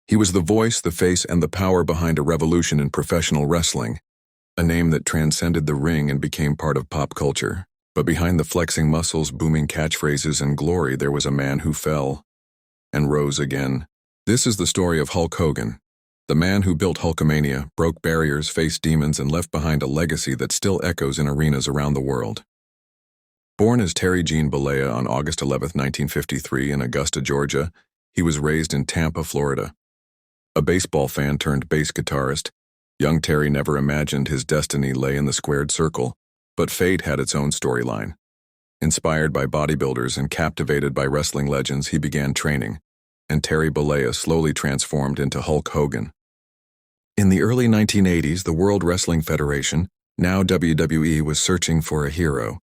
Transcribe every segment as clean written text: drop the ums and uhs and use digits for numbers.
He was the voice, the face, and the power behind a revolution in professional wrestling, a name that transcended the ring and became part of pop culture. But behind the flexing muscles, booming catchphrases, and glory, there was a man who fell and rose again. This is the story of Hulk Hogan, the man who built Hulkamania, broke barriers, faced demons, and left behind a legacy that still echoes in arenas around the world. Born as Terry Gene Bollea on August 11, 1953 in Augusta, Georgia, he was raised in Tampa, Florida. A baseball fan turned bass guitarist, young Terry never imagined his destiny lay in the squared circle, but fate had its own storyline. Inspired by bodybuilders and captivated by wrestling legends, he began training, and Terry Bollea slowly transformed into Hulk Hogan. In the early 1980s, the World Wrestling Federation, now WWE, was searching for a hero,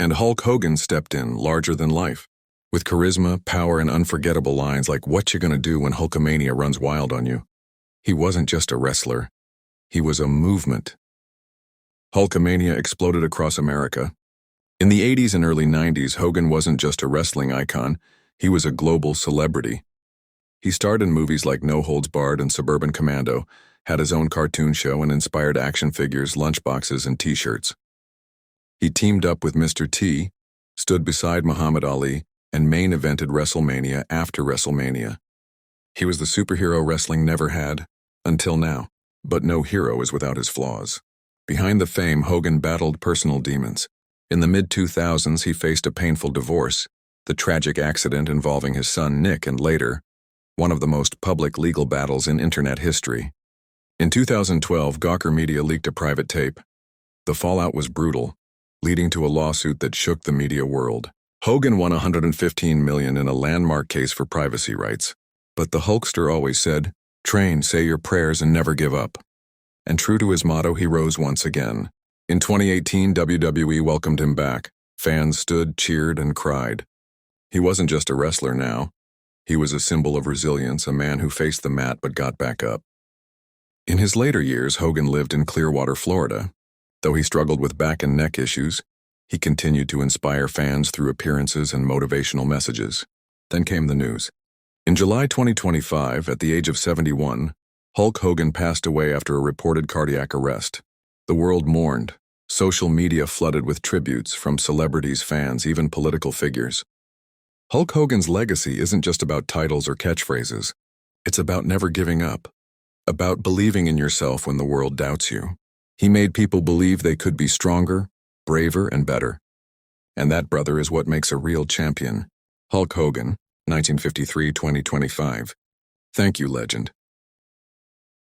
and Hulk Hogan stepped in, larger than life, with charisma, power, and unforgettable lines like "What you gonna do when Hulkamania runs wild on you?" He wasn't just a wrestler, he was a movement. Hulkamania exploded across America. In the 80s and early 90s, Hogan wasn't just a wrestling icon, he was a global celebrity. He starred in movies like No Holds Barred and Suburban Commando, had his own cartoon show, and inspired action figures, lunchboxes, and t-shirts. He teamed up with Mr. T, stood beside Muhammad Ali, and main evented WrestleMania after WrestleMania. He was the superhero wrestling never had, until now. But no hero is without his flaws. Behind the fame, Hogan battled personal demons. In the mid-2000s, he faced a painful divorce, the tragic accident involving his son Nick, and later, one of the most public legal battles in internet history. In 2012, Gawker Media leaked a private tape. The fallout was brutal, leading to a lawsuit that shook the media world. Hogan won $115 million in a landmark case for privacy rights. But the Hulkster always said, "Train, say your prayers, and never give up." And true to his motto, he rose once again. In 2018, WWE welcomed him back. Fans stood, cheered, and cried. He wasn't just a wrestler now. He was a symbol of resilience, a man who faced the mat but got back up. In his later years, Hogan lived in Clearwater, Florida. Though he struggled with back and neck issues, he continued to inspire fans through appearances and motivational messages. Then came the news. In July 2025, at the age of 71, Hulk Hogan passed away after a reported cardiac arrest. The world mourned. Social media flooded with tributes from celebrities, fans, even political figures. Hulk Hogan's legacy isn't just about titles or catchphrases. It's about never giving up, about believing in yourself when the world doubts you. He made people believe they could be stronger, braver, and better. And that, brother, is what makes a real champion. Hulk Hogan, 1953-2025. Thank you, legend.